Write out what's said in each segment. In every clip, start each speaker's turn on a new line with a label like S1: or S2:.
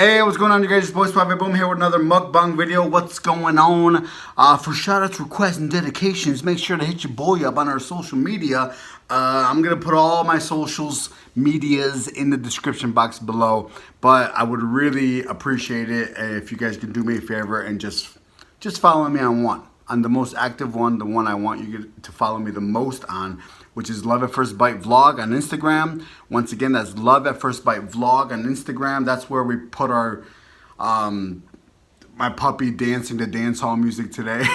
S1: Hey, what's going on, you guys? It's Boys Private Boom here with another mukbang video. What's going on? For shoutouts, requests, and dedications, make sure to hit your boy up on our social media. I'm going to put all my socials, medias in the description box below. But I would really appreciate it if you guys can do me a favor and just follow me on one. On the most active one, the one I want you to follow me the most on, which is Love at First Bite Vlog on Instagram. Once again, that's Love at First Bite Vlog on Instagram. That's where we put our, my puppy dancing to dance hall music today.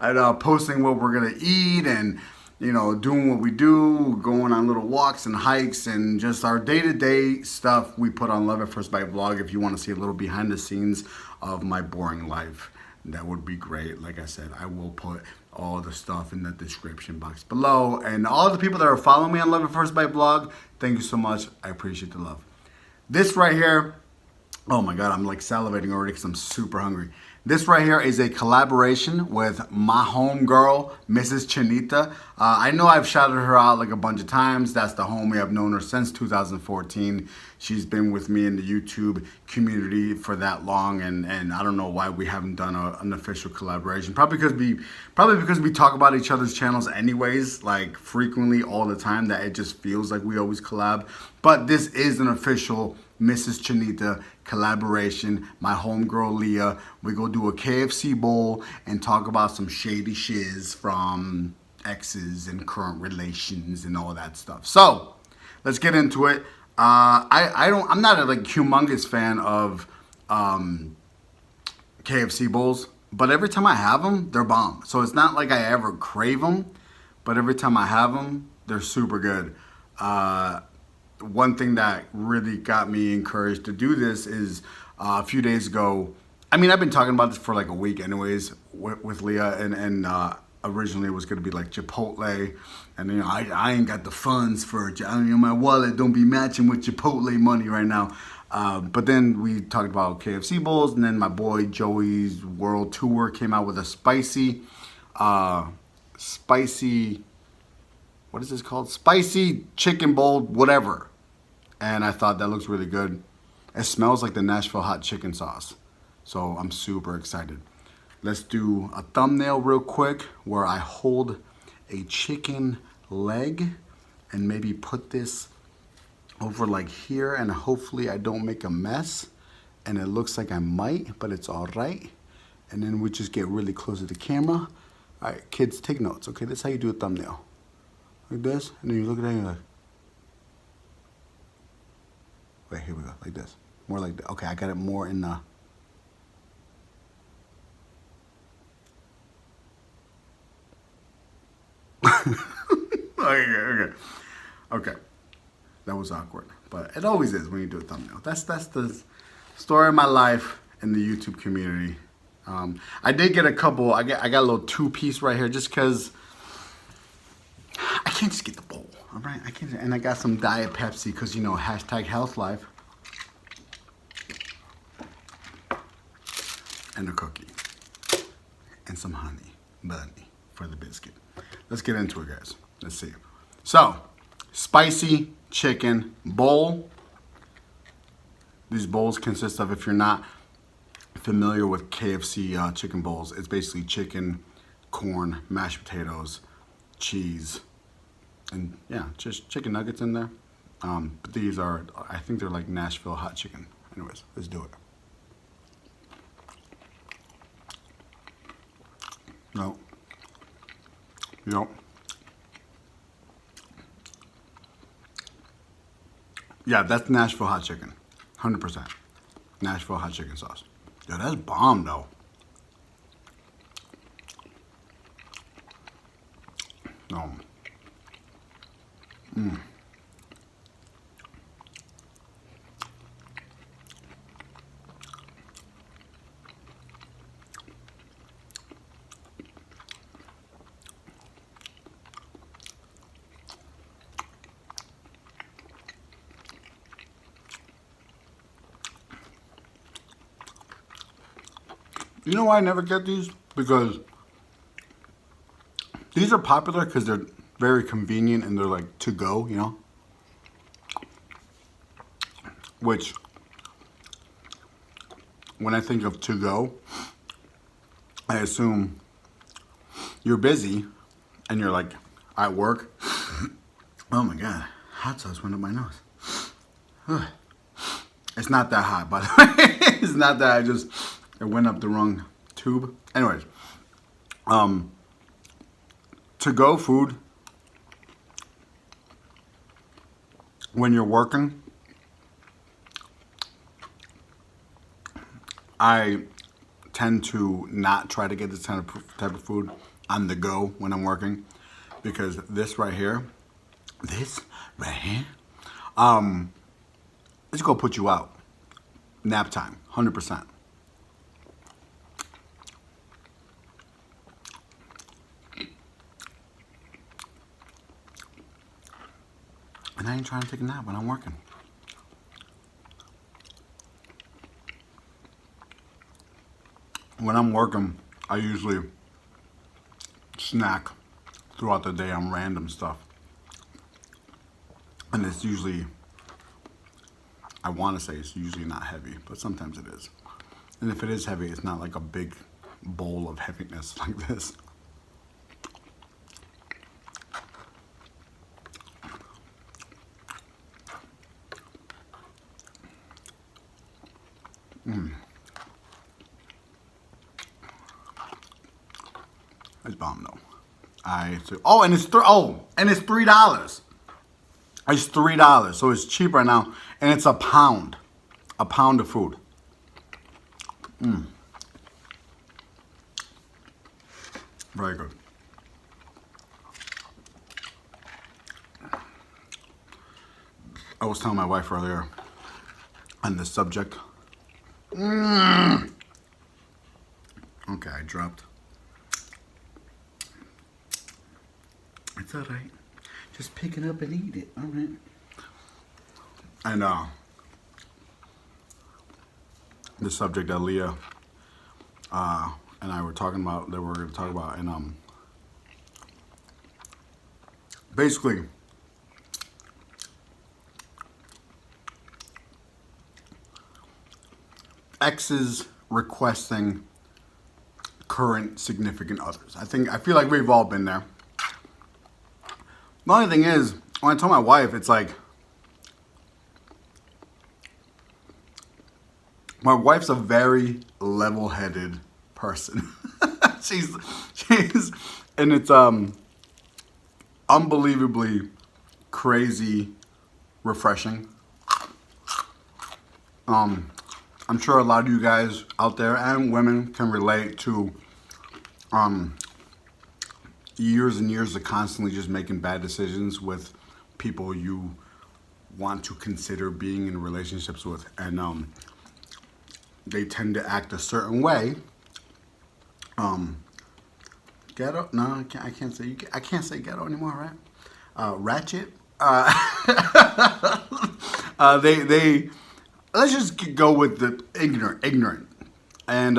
S1: and posting what we're gonna eat and, you know, doing what we do, going on little walks and hikes and just our day-to-day stuff we put on Love at First Bite Vlog. If you want to see a little behind the scenes of my boring life, that would be great. Like I said, I will put all the stuff in the description box below. And all the people that are following me on Love at First Bite Vlog, thank you so much. I appreciate the love. This right here, oh my God, I'm like salivating already because I'm super hungry. This right here is a collaboration with my homegirl, Mrs Chinita. I know I've shouted her out like a bunch of times. That's the homie. I've known her since 2014. She's been with me in the YouTube community for that long, and I don't know why we haven't done an official collaboration. Probably because we talk about each other's channels anyways, like frequently all the time, that it just feels like we always collab. But this is an official Mrs Chinita collaboration. My homegirl Leah. We go do a KFC bowl and talk about some shady shiz from exes and current relations and all that stuff. So let's get into it. I'm not a like humongous fan of KFC bowls, but every time I have them, they're bomb. So it's not like I ever crave them, but every time I have them, they're super good. One thing that really got me encouraged to do this is a few days ago. I mean, I've been talking about this for like a week anyways with Leah, and originally it was going to be like Chipotle, and you know, I ain't got the funds for it. I mean, my wallet don't be matching with Chipotle money right now. But then we talked about KFC bowls, and then my boy Joey's World Tour came out with a spicy, what is this called? Spicy chicken bowl, whatever. And I thought that looks really good. It smells like the Nashville hot chicken sauce. So I'm super excited. Let's do a thumbnail real quick where I hold a chicken leg and maybe put this over like here, and hopefully I don't make a mess. And it looks like I might, but it's all right. And then we just get really close to the camera. All right, kids, take notes. Okay, that's how you do a thumbnail. Like this, and then you look at it and you're like, wait, here we go, like this. More like that. Okay, I got it more in the, okay. That was awkward, but it always is when you do a thumbnail. That's the story of my life in the YouTube community. I did get a couple. I got a little 2-piece right here just because I can't just get the bowl, all right? I can't, and I got some Diet Pepsi because, you know, hashtag health life. And a cookie. And some honey for the biscuit. Let's get into it, guys. Let's see. So, spicy chicken bowl. These bowls consist of, if you're not familiar with KFC chicken bowls, it's basically chicken, corn, mashed potatoes, cheese, and yeah, just chicken nuggets in there. But these are, I think they're like Nashville hot chicken. Anyways, let's do it. No. Yep. Yeah, that's Nashville hot chicken. 100%. Nashville hot chicken sauce. Yo, that's bomb though. No. You know why I never get these? Because these are popular because they're very convenient and they're like to go, you know? Which when I think of to go, I assume you're busy and you're like at work. Oh my God, hot sauce went up my nose. Ugh. It's not that hot, by the way. It's not that, it went up the wrong tube. Anyways, to go food when you're working, I tend to not try to get this type of food on the go when I'm working, because this right here, it's gonna put you out. Nap time, 100%. And I ain't trying to take a nap when I'm working. When I'm working, I usually snack throughout the day on random stuff. And it's usually, I want to say it's usually not heavy, but sometimes it is. And if it is heavy, it's not like a big bowl of heaviness like this. It's bomb though. And it's $3. It's $3, so it's cheap right now, and it's a pound of food. Very good. I was telling my wife earlier on this subject. Okay, I dropped. It's all right. Just pick it up and eat it. All right. And the subject that Leah and I were talking about, that we're going to talk about, and basically, exes requesting current significant others. I feel like we've all been there. The only thing is, when I told my wife, it's like, my wife's a very level-headed person. she's, and it's unbelievably crazy, refreshing. I'm sure a lot of you guys out there and women can relate to years and years of constantly just making bad decisions with people you want to consider being in relationships with, and they tend to act a certain way. Ghetto? No, I can't say ghetto anymore, right? Ratchet. They let's just go with the ignorant, and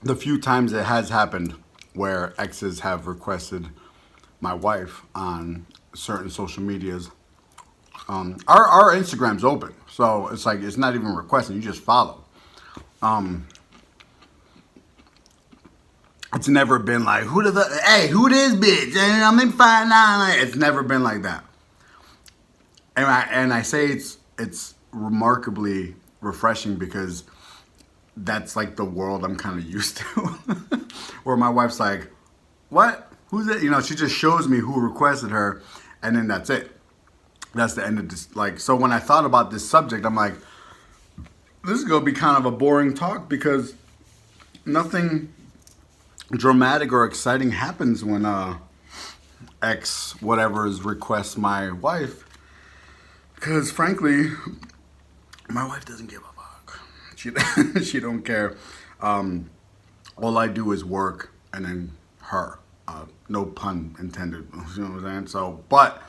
S1: the few times it has happened where exes have requested my wife on certain social medias, our Instagram's open, so it's like, it's not even requesting, you just follow. It's never been like, who this bitch? And I'm in 5'9". It's never been like that. And I say it's remarkably refreshing, because that's like the world I'm kind of used to. Where my wife's like, what? Who's it? You know, she just shows me who requested her, and then that's it. That's the end of this. Like, so when I thought about this subject, I'm like, this is gonna be kind of a boring talk, because nothing dramatic or exciting happens when ex whatever's requests my wife, because frankly, my wife doesn't give a fuck. She don't care. All I do is work, and then her. No pun intended. You know what I'm saying? So, but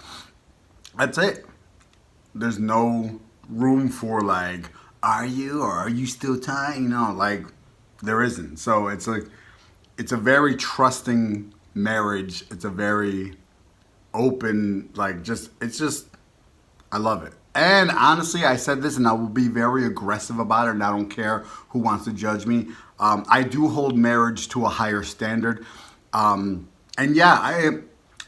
S1: that's it. There's no room for like, are you still tying? You know, like, there isn't. So it's like, it's a very trusting marriage. It's a very open, like, it's just I love it. And honestly, I said this and I will be very aggressive about it, and I don't care who wants to judge me. I do hold marriage to a higher standard. And yeah, I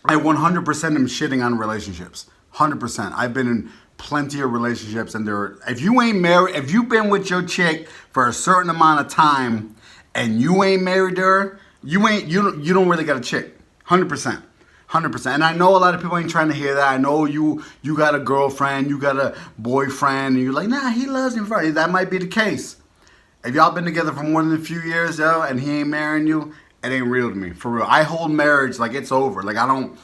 S1: 100% am shitting on relationships. 100%. I've been in plenty of relationships, and if you ain't married, if you've been with your chick for a certain amount of time and you ain't married to her, you don't really got a chick. 100%. 100%. And I know a lot of people ain't trying to hear that. I know you got a girlfriend, you got a boyfriend, and you're like, nah, he loves me. That might be the case. If y'all been together for more than a few years, yo, and he ain't marrying you, it ain't real to me. For real. I hold marriage like it's over. Like I don't,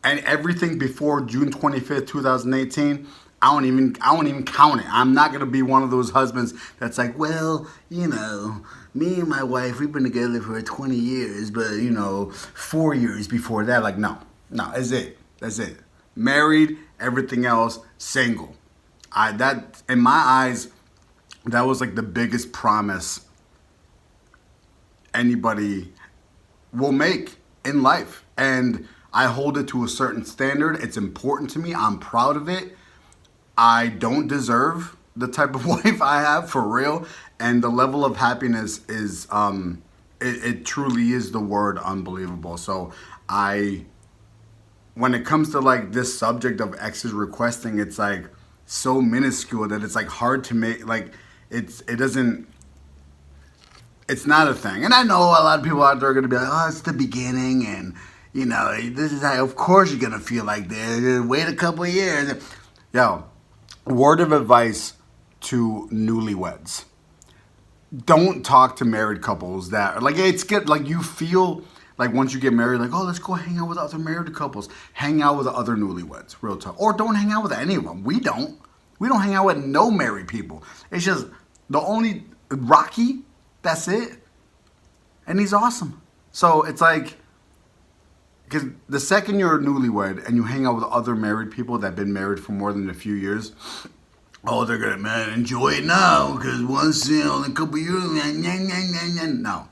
S1: and everything before June 25th, 2018, I don't even count it. I'm not gonna be one of those husbands that's like, well, you know, me and my wife, we've been together for 20 years, but you know, 4 years before that, like no, that's it. That's it. Married, everything else, single. That in my eyes, that was like the biggest promise anybody will make in life. And I hold it to a certain standard. It's important to me. I'm proud of it. I don't deserve the type of wife I have, for real. And the level of happiness is, it truly is the word unbelievable. So when it comes to like this subject of exes requesting, it's like so minuscule that it's like hard to make, like it's not a thing. And I know a lot of people out there are going to be like, oh, it's the beginning, and you know, this is how, of course you're going to feel like this. Wait a couple of years. Yo, word of advice to newlyweds. Don't talk to married couples that, like, it's good, like, you feel like once you get married, like, oh, let's go hang out with other married couples. Hang out with the other newlyweds, real talk. Or don't hang out with any of them. We don't hang out with no married people. It's just the only, Rocky, that's it. And he's awesome. So it's like, because the second you're a newlywed and you hang out with other married people that have been married for more than a few years, oh, they're gonna, man, enjoy it now, because once, you know, in a couple years, no.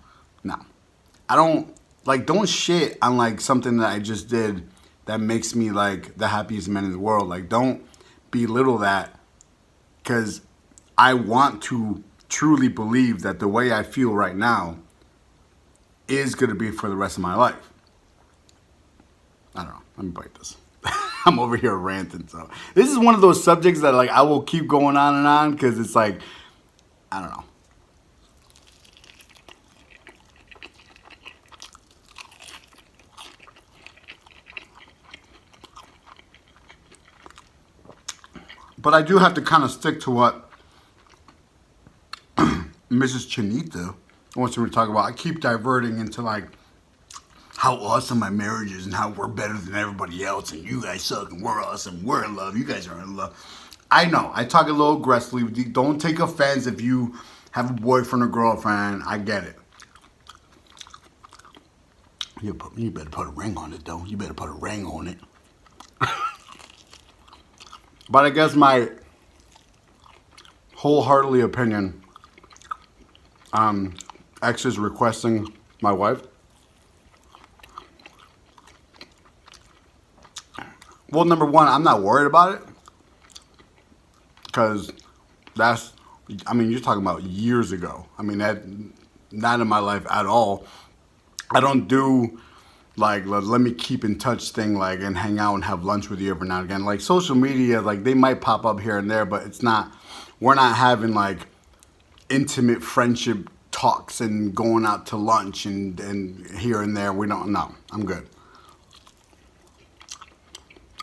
S1: Don't shit on like something that I just did that makes me like the happiest man in the world. Like, don't belittle that, because I want to truly believe that the way I feel right now is gonna be for the rest of my life. I don't know. Let me bite this. I'm over here ranting. So this is one of those subjects that like I will keep going on and on, because it's like, I don't know. But I do have to kind of stick to what Mrs. Chinita wants me to talk about. I keep diverting into like how awesome my marriage is and how we're better than everybody else, and you guys suck and we're awesome, we're in love, you guys are in love. I know, I talk a little aggressively. Don't take offense if you have a boyfriend or girlfriend. I get it. You better put a ring on it, though. You better put a ring on it. But I guess my wholeheartedly opinion on exes requesting my wife. Well, number one, I'm not worried about it, because that's, I mean, you're talking about years ago. I mean, that, not in my life at all. I don't do like, let me keep in touch thing, like, and hang out and have lunch with you every now and again. Like, social media, like, they might pop up here and there, but it's not, we're not having like intimate friendship talks and going out to lunch and here and there. We don't, no, I'm good.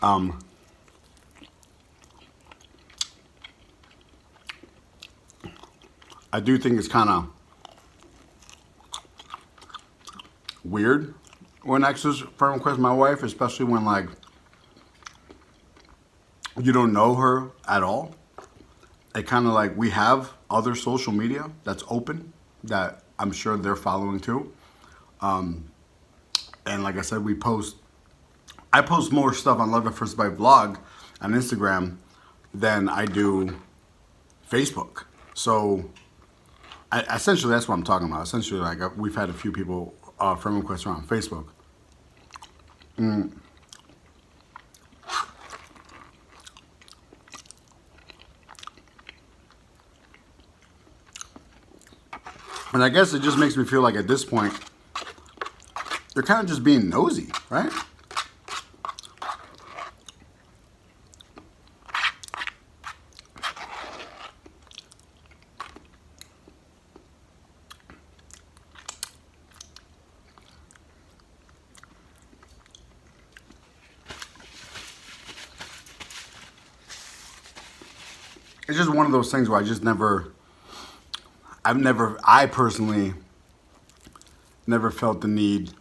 S1: I do think it's kind of weird when exes friend request my wife, especially when like you don't know her at all. It kind of like, we have other social media that's open that I'm sure they're following too. And like I said, I post more stuff on Love at First Bite vlog on Instagram than I do Facebook. So essentially, that's what I'm talking about. Essentially, like, we've had a few people friend requests around Facebook. And I guess it just makes me feel like at this point, they're kind of just being nosy, right? It's just one of those things where I personally never felt the need,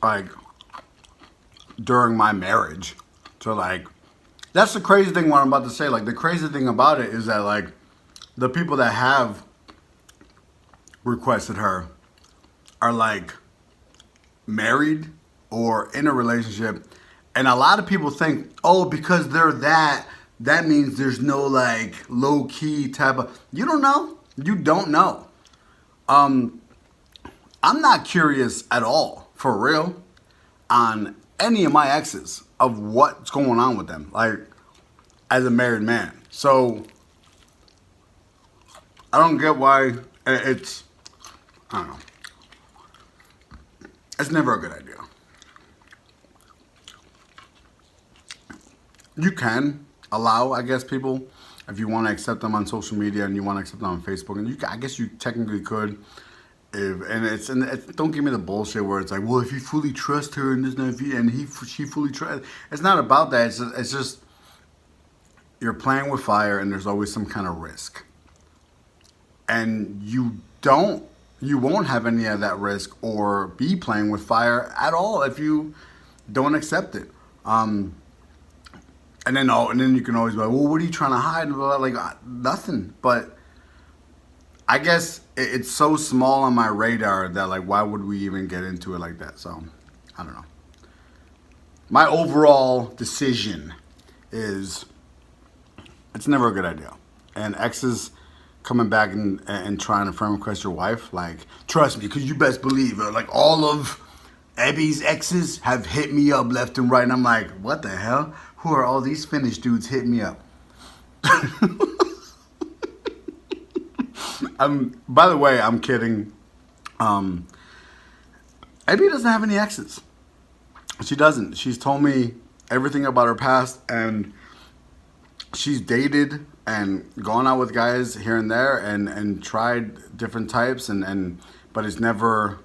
S1: like, during my marriage to, like, that's the crazy thing what I'm about to say. Like, the crazy thing about it is that, like, the people that have requested her are, like, married or in a relationship. And a lot of people think, oh, because they're that means there's no, like, low-key type of... You don't know. You don't know. I'm not curious at all, for real, on any of my exes of what's going on with them, like, as a married man. So, I don't get why it's... I don't know. It's never a good idea. You can allow, I guess, people, if you want to accept them on social media and you want to accept them on Facebook, and I guess you technically could. Don't give me the bullshit where it's like, well, if you fully trust her and this and she fully trusts. It's not about that. It's just you're playing with fire and there's always some kind of risk, and you won't have any of that risk or be playing with fire at all if you don't accept it. And then you can always be like, well, what are you trying to hide? Like, nothing. But I guess it's so small on my radar that, like, why would we even get into it like that? So, I don't know. My overall decision is it's never a good idea. And exes coming back and trying to friend request your wife, like, trust me, because you best believe it. Like, all of Abby's exes have hit me up left and right. And I'm like, what the hell? Who are all these Finnish dudes hitting me up? By the way, I'm kidding. Abby doesn't have any exes. She doesn't. She's told me everything about her past, and she's dated and gone out with guys here and there and tried different types, but it's never...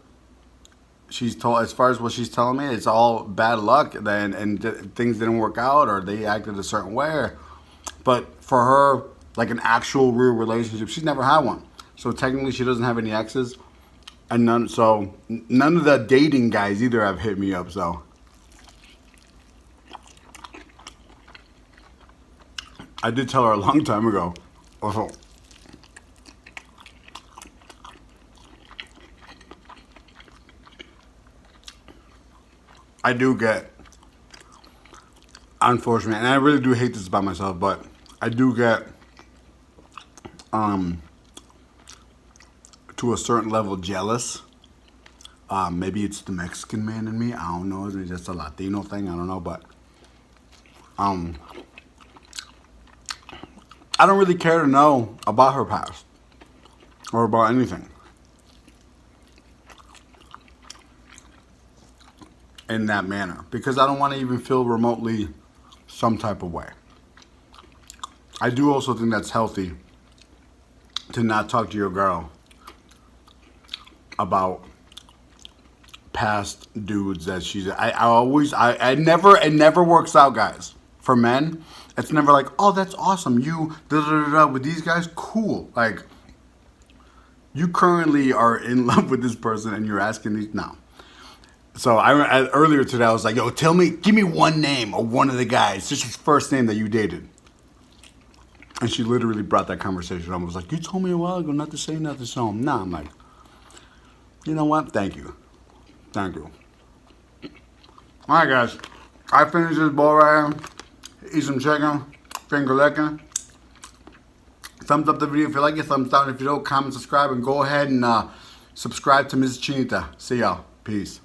S1: She's told, as far as what she's telling me, it's all bad luck then, and things didn't work out or they acted a certain way. But for her, like an actual real relationship, she's never had one. So technically she doesn't have any exes, and none of the dating guys either have hit me up. So I did tell her a long time ago. Also, I do get, unfortunately, and I really do hate this about myself, but I do get, to a certain level, jealous. Maybe it's the Mexican man in me. I don't know. It's just a Latino thing. I don't know, but I don't really care to know about her past or about anything in that manner, because I don't want to even feel remotely some type of way. I do also think that's healthy to not talk to your girl about past dudes that she's... It never works out, guys. For men, it's never like, oh, that's awesome, you with these guys, cool. Like, you currently are in love with this person and you're asking these... No. So earlier today, I was like, yo, give me one name of one of the guys, just his first name that you dated. And she literally brought that conversation up. I was like, you told me a while ago not to say nothing, so nah. I'm like, you know what? Thank you. Thank you. All right, guys. I finished this bowl right here. Eat some chicken, finger licking. Thumbs up the video if you like it. Thumbs down if you don't. Comment, subscribe, and go ahead and subscribe to Mrs Chinita. See y'all. Peace.